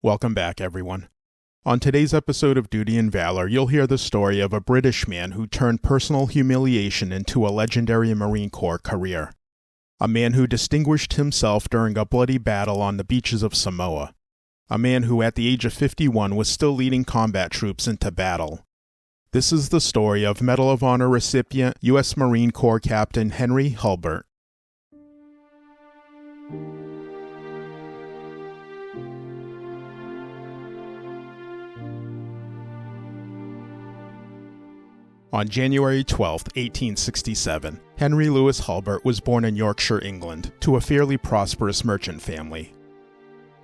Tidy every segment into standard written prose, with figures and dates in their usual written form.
Welcome back, everyone. On today's episode of Duty and Valor, you'll hear the story of a British man who turned personal humiliation into a legendary Marine Corps career. A man who distinguished himself during a bloody battle on the beaches of Samoa. A man who, at the age of 51, was still leading combat troops into battle. This is the story of Medal of Honor recipient, U.S. Marine Corps Captain Henry Hulbert. On January 12, 1867, Henry Louis Hulbert was born in Yorkshire, England, to a fairly prosperous merchant family.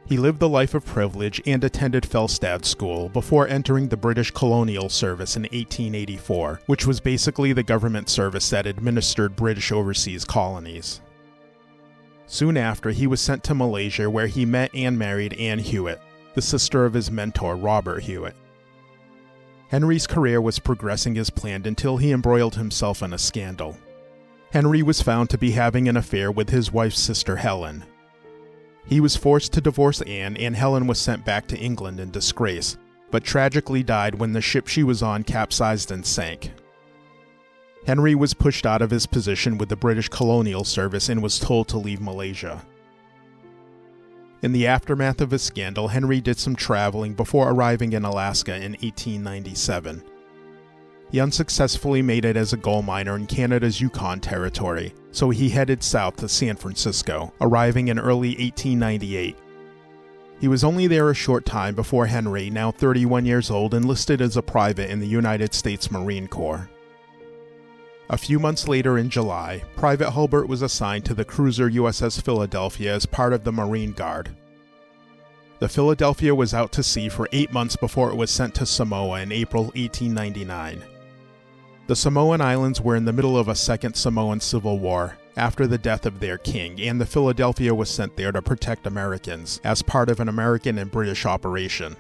He lived a life of privilege and attended Felsted School before entering the British Colonial Service in 1884, which was basically the government service that administered British overseas colonies. Soon after, he was sent to Malaysia, where he met and married Anne Hewitt, the sister of his mentor Robert Hewitt. Henry's career was progressing as planned until he embroiled himself in a scandal. Henry was found to be having an affair with his wife's sister Helen. He was forced to divorce Anne, and Helen was sent back to England in disgrace, but tragically died when the ship she was on capsized and sank. Henry was pushed out of his position with the British Colonial Service and was told to leave Malaysia. In the aftermath of his scandal, Henry did some traveling before arriving in Alaska in 1897. He unsuccessfully made it as a gold miner in Canada's Yukon Territory, so he headed south to San Francisco, arriving in early 1898. He was only there a short time before Henry, now 31 years old, enlisted as a private in the United States Marine Corps. A few months later in July, Private Hulbert was assigned to the cruiser USS Philadelphia as part of the Marine Guard. The Philadelphia was out to sea for 8 months before it was sent to Samoa in April 1899. The Samoan Islands were in the middle of a Second Samoan Civil War after the death of their king, and the Philadelphia was sent there to protect Americans as part of an American and British operation.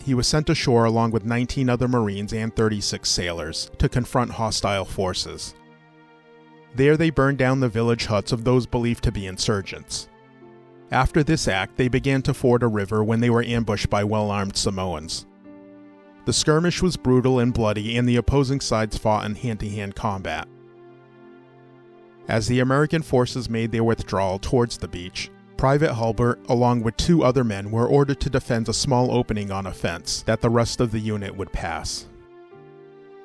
He was sent ashore along with 19 other Marines and 36 sailors to confront hostile forces. There they burned down the village huts of those believed to be insurgents. After this act, they began to ford a river when they were ambushed by well-armed Samoans. The skirmish was brutal and bloody, and the opposing sides fought in hand-to-hand combat. As the American forces made their withdrawal towards the beach, Private Hulbert, along with 2 other men, were ordered to defend a small opening on a fence that the rest of the unit would pass.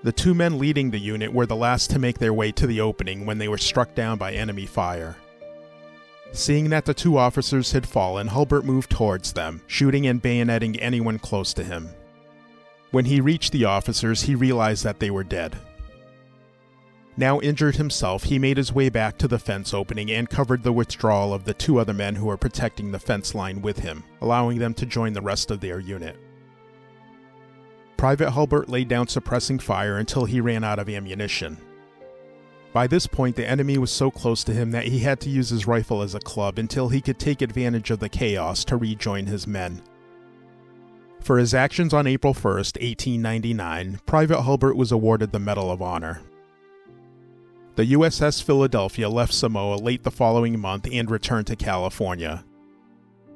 The 2 men leading the unit were the last to make their way to the opening when they were struck down by enemy fire. Seeing that the 2 officers had fallen, Hulbert moved towards them, shooting and bayoneting anyone close to him. When he reached the officers, he realized that they were dead. Now injured himself, he made his way back to the fence opening and covered the withdrawal of the 2 other men who were protecting the fence line with him, allowing them to join the rest of their unit. Private Hulbert laid down suppressing fire until he ran out of ammunition. By this point, the enemy was so close to him that he had to use his rifle as a club until he could take advantage of the chaos to rejoin his men. For his actions on April 1, 1899, Private Hulbert was awarded the Medal of Honor. The USS Philadelphia left Samoa late the following month and returned to California.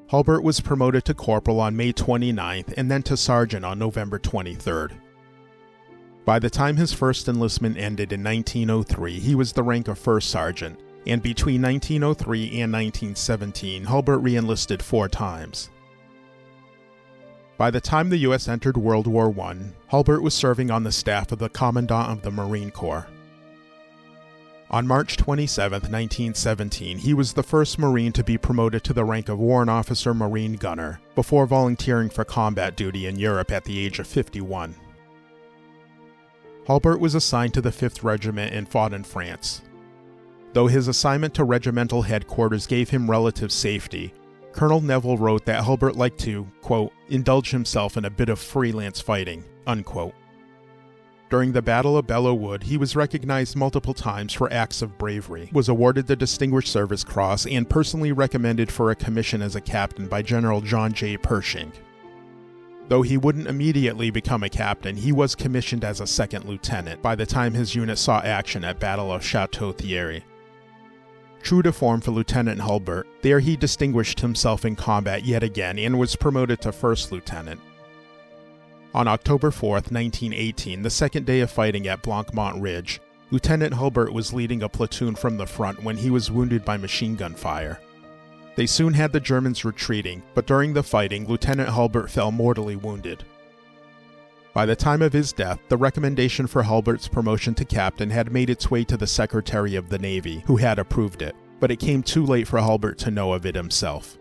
Hulbert was promoted to corporal on May 29th and then to sergeant on November 23rd. By the time his first enlistment ended in 1903, he was the rank of first sergeant, and between 1903 and 1917, Hulbert re-enlisted 4 times. By the time the U.S. entered World War I, Hulbert was serving on the staff of the Commandant of the Marine Corps. On March 27, 1917, he was the first Marine to be promoted to the rank of Warrant Officer Marine Gunner, before volunteering for combat duty in Europe at the age of 51. Hulbert was assigned to the 5th Regiment and fought in France. Though his assignment to regimental headquarters gave him relative safety, Colonel Neville wrote that Hulbert liked to, quote, indulge himself in a bit of freelance fighting, unquote. During the Battle of Belleau Wood, he was recognized multiple times for acts of bravery, was awarded the Distinguished Service Cross, and personally recommended for a commission as a captain by General John J. Pershing. Though he wouldn't immediately become a captain, he was commissioned as a second lieutenant by the time his unit saw action at Battle of Chateau Thierry. True to form for Lieutenant Hulbert, there he distinguished himself in combat yet again and was promoted to first lieutenant. On October 4th, 1918, the second day of fighting at Blancmont Ridge, Lieutenant Hulbert was leading a platoon from the front when he was wounded by machine gun fire. They soon had the Germans retreating, but during the fighting, Lieutenant Hulbert fell mortally wounded. By the time of his death, the recommendation for Hulbert's promotion to captain had made its way to the Secretary of the Navy, who had approved it, but it came too late for Hulbert to know of it himself.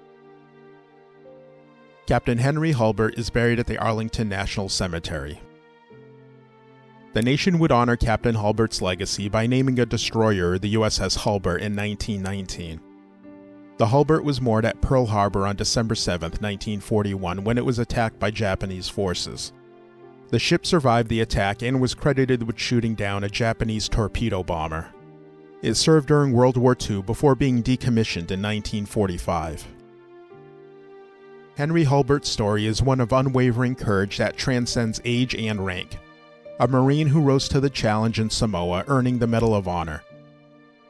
Captain Henry Hulbert is buried at the Arlington National Cemetery. The nation would honor Captain Hulbert's legacy by naming a destroyer the USS Hulbert in 1919. The Hulbert was moored at Pearl Harbor on December 7, 1941, when it was attacked by Japanese forces. The ship survived the attack and was credited with shooting down a Japanese torpedo bomber. It served during World War II before being decommissioned in 1945. Henry Hulbert's story is one of unwavering courage that transcends age and rank. A Marine who rose to the challenge in Samoa, earning the Medal of Honor.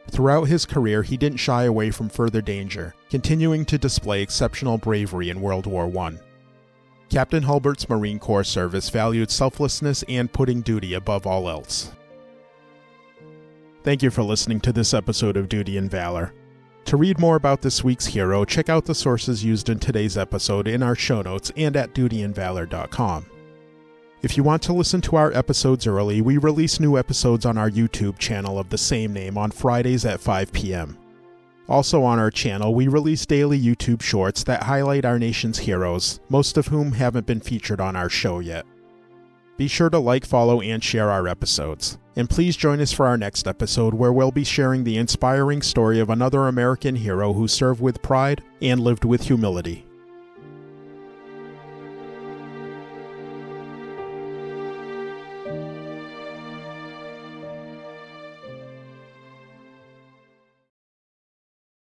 Throughout his career, he didn't shy away from further danger, continuing to display exceptional bravery in World War I. Captain Hulbert's Marine Corps service valued selflessness and putting duty above all else. Thank you for listening to this episode of Duty and Valor. To read more about this week's hero, check out the sources used in today's episode in our show notes and at dutyandvalor.com. If you want to listen to our episodes early, we release new episodes on our YouTube channel of the same name on Fridays at 5 p.m. Also on our channel, we release daily YouTube shorts that highlight our nation's heroes, most of whom haven't been featured on our show yet. Be sure to like, follow, and share our episodes. And please join us for our next episode, where we'll be sharing the inspiring story of another American hero who served with pride and lived with humility.